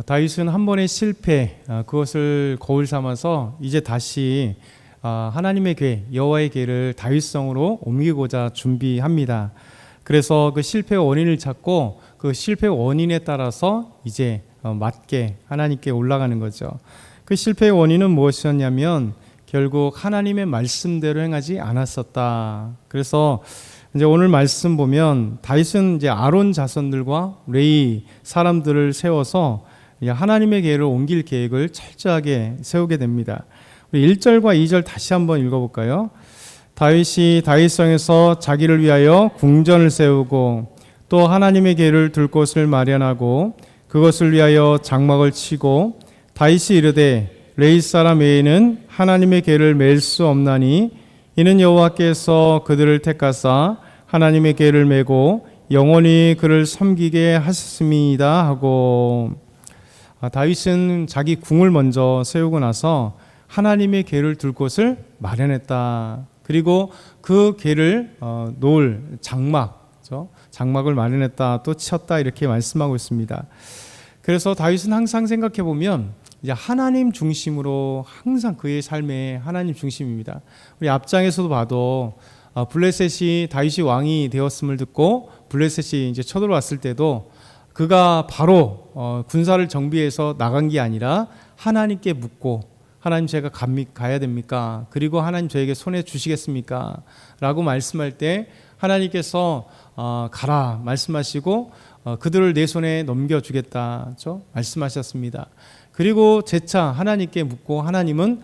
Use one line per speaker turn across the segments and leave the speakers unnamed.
다윗은 한 번의 실패, 그것을 거울 삼아서 이제 다시 하나님의 궤, 여호와의 궤를 다윗성으로 옮기고자 준비합니다. 그래서 그 실패의 원인을 찾고 그 실패의 원인에 따라서 이제 맞게 하나님께 올라가는 거죠. 그 실패의 원인은 무엇이었냐면 결국 하나님의 말씀대로 행하지 않았었다. 그래서 이제 오늘 말씀 보면 다윗은 이제 아론 자손들과 레위 사람들을 세워서 하나님의 궤를 옮길 계획을 철저하게 세우게 됩니다. 우리 1절과 2절 다시 한번 읽어볼까요? 다윗이 다윗성에서 자기를 위하여 궁전을 세우고 또 하나님의 궤를 둘 곳을 마련하고 그것을 위하여 장막을 치고 다윗이 이르되 레위 사람 외에는 하나님의 궤를 맬 수 없나니 이는 여호와께서 그들을 택하사 하나님의 궤를 메고 영원히 그를 섬기게 하셨음이다 하고, 다윗은 자기 궁을 먼저 세우고 나서 하나님의 궤를 둘 곳을 마련했다. 그리고 그 궤를 놓을 장막을 마련했다, 또 치었다, 이렇게 말씀하고 있습니다. 그래서 다윗은 항상 생각해 보면 이제 하나님 중심으로 항상 그의 삶에 하나님 중심입니다. 우리 앞장에서도 봐도 블레셋이 다윗이 왕이 되었음을 듣고 블레셋이 이제 쳐들어왔을 때도 그가 바로 군사를 정비해서 나간 게 아니라 하나님께 묻고, 하나님 제가 가야 됩니까? 그리고 하나님 저에게 손에 주시겠습니까? 라고 말씀할 때 하나님께서 가라 말씀하시고 그들을 내 손에 넘겨주겠다 말씀하셨습니다. 그리고 재차 하나님께 묻고 하나님은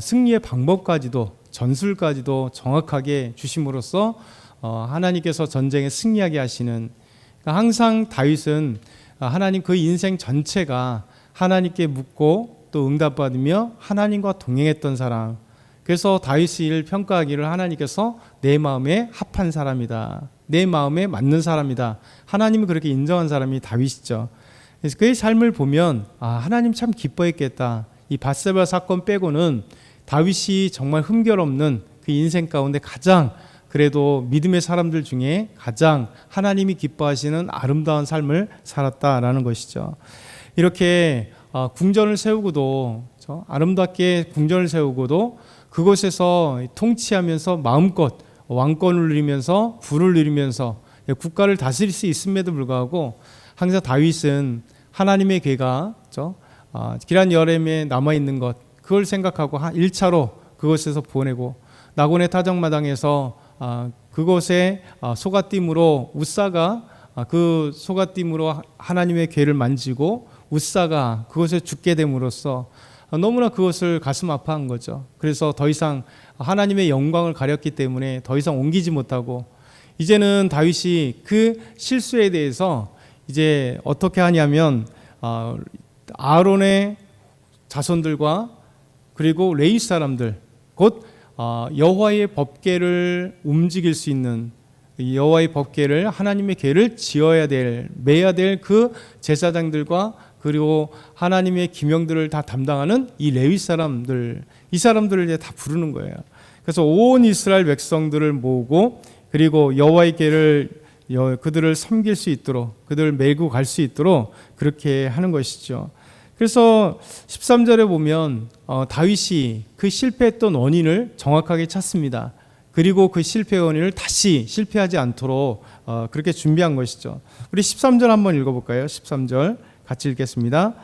승리의 방법까지도 전술까지도 정확하게 주심으로써 하나님께서 전쟁에 승리하게 하시는, 그러니까 항상 다윗은 하나님 그 인생 전체가 하나님께 묻고 또 응답받으며 하나님과 동행했던 사람. 그래서 다윗을 평가하기를 하나님께서 내 마음에 합한 사람이다, 내 마음에 맞는 사람이다, 하나님이 그렇게 인정한 사람이 다윗이죠. 그래서 그의 삶을 보면 하나님 참 기뻐했겠다. 이 밧세바 사건 빼고는 다윗이 정말 흠결없는 그 인생 가운데 가장, 그래도 믿음의 사람들 중에 가장 하나님이 기뻐하시는 아름다운 삶을 살았다라는 것이죠. 이렇게 궁전을 세우고도, 아름답게 궁전을 세우고도 그곳에서 통치하면서 마음껏 왕권을 누리면서 부를 누리면서 국가를 다스릴 수 있음에도 불구하고 항상 다윗은 하나님의 궤가 기란 여렘에 남아있는 것, 그걸 생각하고 1차로 그곳에서 보내고, 나곤의 타작마당에서 그곳에 소가띠으로 웃사가 그 소가띠으로 하나님의 궤를 만지고 웃사가 그곳에 죽게 됨으로써 너무나 그것을 가슴 아파한 거죠. 그래서 더 이상 하나님의 영광을 가렸기 때문에 더 이상 옮기지 못하고, 이제는 다윗이 그 실수에 대해서 이제 어떻게 하냐면 아론의 자손들과 그리고 레위 사람들, 곧 여호와의 법궤를 움직일 수 있는, 여호와의 법궤를, 하나님의 궤를 지어야 될, 매야 될 그 제사장들과 그리고 하나님의 기명들을 다 담당하는 이 레위 사람들, 이 사람들을 이제 다 부르는 거예요. 그래서 온 이스라엘 백성들을 모으고, 그리고 여호와의 궤를 그들을 섬길 수 있도록, 그들을 메고 갈 수 있도록 그렇게 하는 것이죠. 그래서 13절에 보면 다윗이 그 실패했던 원인을 정확하게 찾습니다. 그리고 그 실패의 원인을 다시 실패하지 않도록 그렇게 준비한 것이죠. 우리 13절 한번 읽어볼까요? 13절 같이 읽겠습니다.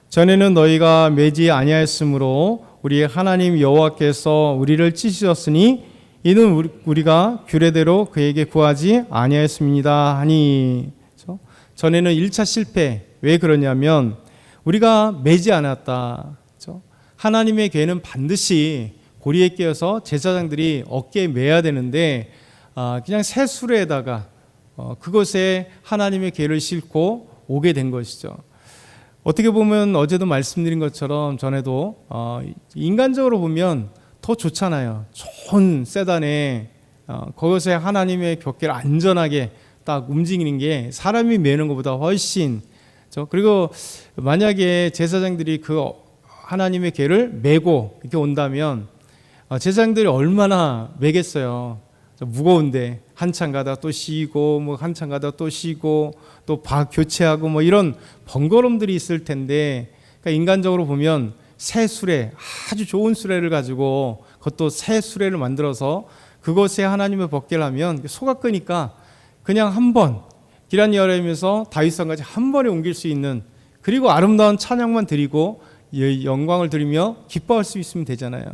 전에는 너희가 매지 아니하였으므로 우리 하나님 여호와께서 우리를 찢으셨으니 이는 우리가 규례대로 그에게 구하지 아니하였습니다 하니. 전에는 1차 실패, 왜 그러냐면 우리가 매지 않았다. 하나님의 궤는 반드시 고리에 끼어서 제사장들이 어깨에 매야 되는데 그냥 새 수레에다가 그것에 하나님의 궤를 싣고 오게 된 것이죠. 어떻게 보면 어제도 말씀드린 것처럼 전에도 인간적으로 보면 더 좋잖아요. 좋은 세단에 거기서 하나님의 궤를 안전하게 딱 움직이는 게 사람이 매는 것보다 훨씬. 그리고 만약에 제사장들이 그 하나님의 궤를 메고 이렇게 온다면 제사장들이 얼마나 매겠어요. 무거운데 한참 가다 또 쉬고 뭐 한참 가다 또 쉬고 또 교체하고 뭐 이런 번거로움들이 있을 텐데, 그러니까 인간적으로 보면 새 수레, 아주 좋은 수레를 가지고 그것도 새 수레를 만들어서 그것에 하나님의 법궤를 하면 소가 끄니까 그냥 한 번 기란 여름에서 다윗성까지 한 번에 옮길 수 있는, 그리고 아름다운 찬양만 드리고 영광을 드리며 기뻐할 수 있으면 되잖아요.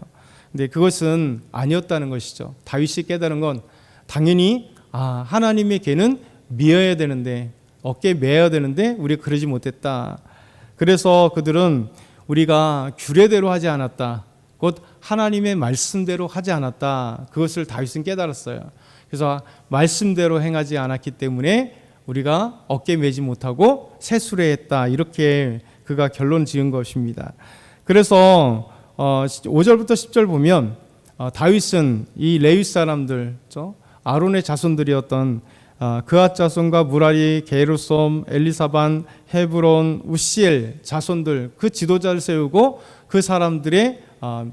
근데 그것은 아니었다는 것이죠. 다윗이 깨달은 건 당연히 하나님의 궤는 미어야 되는데, 어깨에 매어야 되는데 우리가 그러지 못했다. 그래서 그들은 우리가 규례대로 하지 않았다, 곧 하나님의 말씀대로 하지 않았다, 그것을 다윗은 깨달았어요. 그래서 말씀대로 행하지 않았기 때문에 우리가 어깨에 매지 못하고 새수레했다, 이렇게 그가 결론 지은 것입니다. 그래서 5절부터 10절 보면 다윗은 이 레위 사람들, 아론의 자손들이었던 그앗 자손과 무라리, 게르솜, 엘리사반, 헤브론, 우시엘 자손들, 그 지도자를 세우고 그 사람들의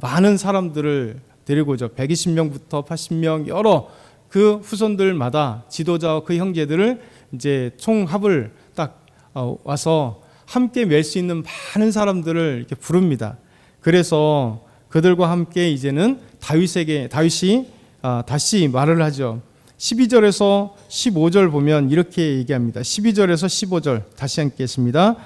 많은 사람들을 데리고죠. 120명부터 80명 여러 그 후손들마다 지도자와 그 형제들을 이제 총합을 딱 와서 함께 맬 수 있는 많은 사람들을 이렇게 부릅니다. 그래서 그들과 함께 이제는 다윗이 다시 말을 하죠. 12절에서 15절 보면 이렇게 얘기합니다. 12절에서 15절 다시 읽겠습니다.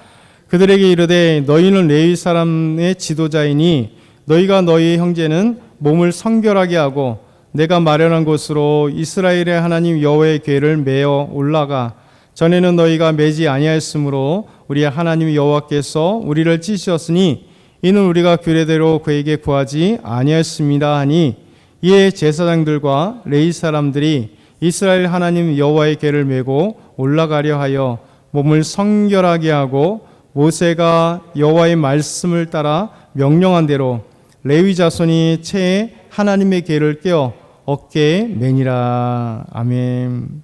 그들에게 이르되 너희는 레위 사람의 지도자이니 너희가 너희 형제는 몸을 성결하게 하고 내가 마련한 곳으로 이스라엘의 하나님 여호와의 궤를 메어 올라가. 전에는 너희가 매지 아니하였으므로 우리의 하나님 여호와께서 우리를 찢으셨으니 이는 우리가 규례대로 그에게 구하지 아니하였습니다 하니, 이에 제사장들과 레위 사람들이 이스라엘 하나님 여호와의 궤를 메고 올라가려 하여 몸을 성결하게 하고 모세가 여호와의 말씀을 따라 명령한 대로 레위 자손이 채에 하나님의 궤를 떼어 어깨에 매니라. 아멘.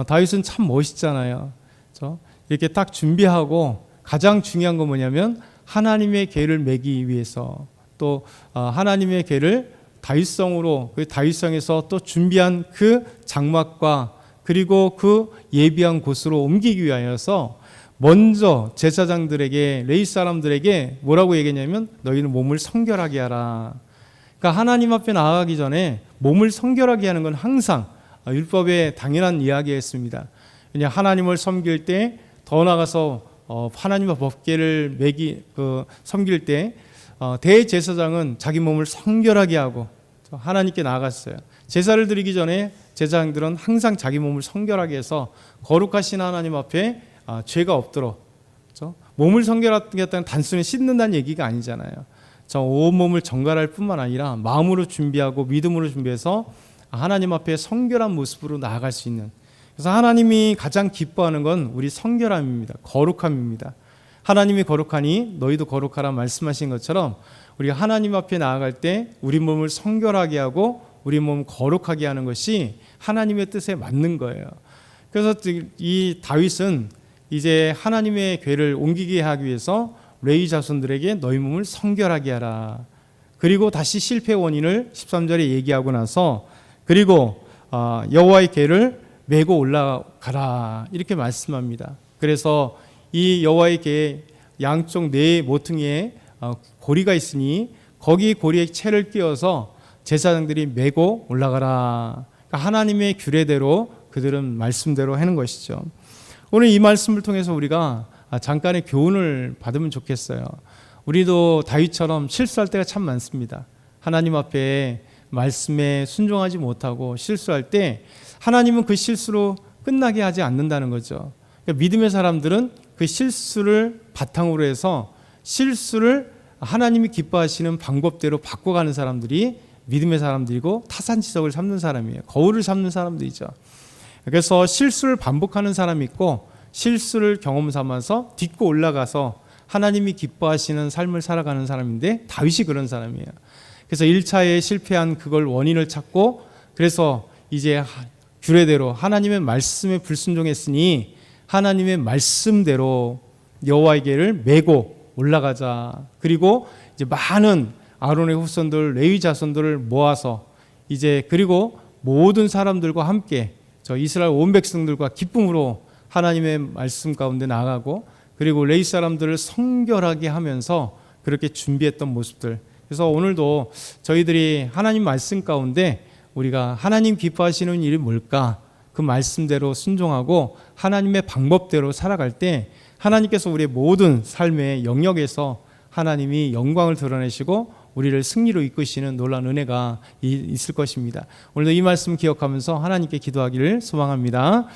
다윗은 참 멋있잖아요. 그렇죠? 이렇게 딱 준비하고 가장 중요한 건 뭐냐면 하나님의 궤를 매기 위해서, 또 하나님의 궤를 다윗성으로, 그 다윗성에서 또 준비한 그 장막과 그리고 그 예비한 곳으로 옮기기 위하여서 먼저 제사장들에게, 레위 사람들에게 뭐라고 얘기했냐면 너희는 몸을 성결하게 하라. 그러니까 하나님 앞에 나아가기 전에 몸을 성결하게 하는 건 항상 율법의 당연한 이야기였습니다. 그냥 하나님을 섬길 때, 더 나아가서 하나님의 법궤를 섬길 때 대제사장은 자기 몸을 성결하게 하고 하나님께 나아갔어요. 제사를 드리기 전에 제사장들은 항상 자기 몸을 성결하게 해서 거룩하신 하나님 앞에 죄가 없도록, 그렇죠? 몸을 성결하겠다는 단순히 씻는다는 얘기가 아니잖아요. 온 몸을 정갈할 뿐만 아니라 마음으로 준비하고 믿음으로 준비해서 하나님 앞에 성결한 모습으로 나아갈 수 있는, 그래서 하나님이 가장 기뻐하는 건 우리 성결함입니다. 거룩함입니다. 하나님이 거룩하니 너희도 거룩하라 말씀하신 것처럼 우리가 하나님 앞에 나아갈 때 우리 몸을 성결하게 하고 우리 몸을 거룩하게 하는 것이 하나님의 뜻에 맞는 거예요. 그래서 이 다윗은 이제 하나님의 궤를 옮기게 하기 위해서 레위 자손들에게 너희 몸을 성결하게 하라. 그리고 다시 실패 원인을 13절에 얘기하고 나서, 그리고 여호와의 궤를 메고 올라가라, 이렇게 말씀합니다. 그래서 이 여호와의 궤 양쪽 네 모퉁이에 고리가 있으니 거기 고리에 채를 끼워서 제사장들이 메고 올라가라. 그러니까 하나님의 규례대로 그들은 말씀대로 하는 것이죠. 오늘 이 말씀을 통해서 우리가 잠깐의 교훈을 받으면 좋겠어요. 우리도 다윗처럼 실수할 때가 참 많습니다. 하나님 앞에 말씀에 순종하지 못하고 실수할 때 하나님은 그 실수로 끝나게 하지 않는다는 거죠. 그러니까 믿음의 사람들은 그 실수를 바탕으로 해서 실수를 하나님이 기뻐하시는 방법대로 바꿔가는 사람들이 믿음의 사람들이고 타산지석을 삼는 사람이에요. 거울을 삼는 사람들이죠. 그래서 실수를 반복하는 사람이 있고 실수를 경험 삼아서 딛고 올라가서 하나님이 기뻐하시는 삶을 살아가는 사람인데 다윗이 그런 사람이에요. 그래서 1차에 실패한 그걸 원인을 찾고, 그래서 이제 규례대로 하나님의 말씀에 불순종했으니 하나님의 말씀대로 여호와의 궤를 메고 올라가자. 그리고 이제 많은 아론의 후손들, 레위 자손들을 모아서 이제 그리고 모든 사람들과 함께 저 이스라엘 온 백성들과 기쁨으로 하나님의 말씀 가운데 나가고 그리고 레위 사람들을 성결하게 하면서 그렇게 준비했던 모습들. 그래서 오늘도 저희들이 하나님 말씀 가운데 우리가 하나님 기뻐하시는 일이 뭘까? 그 말씀대로 순종하고 하나님의 방법대로 살아갈 때 하나님께서 우리의 모든 삶의 영역에서 하나님이 영광을 드러내시고 우리를 승리로 이끄시는 놀라운 은혜가 있을 것입니다. 오늘도 이 말씀 기억하면서 하나님께 기도하기를 소망합니다.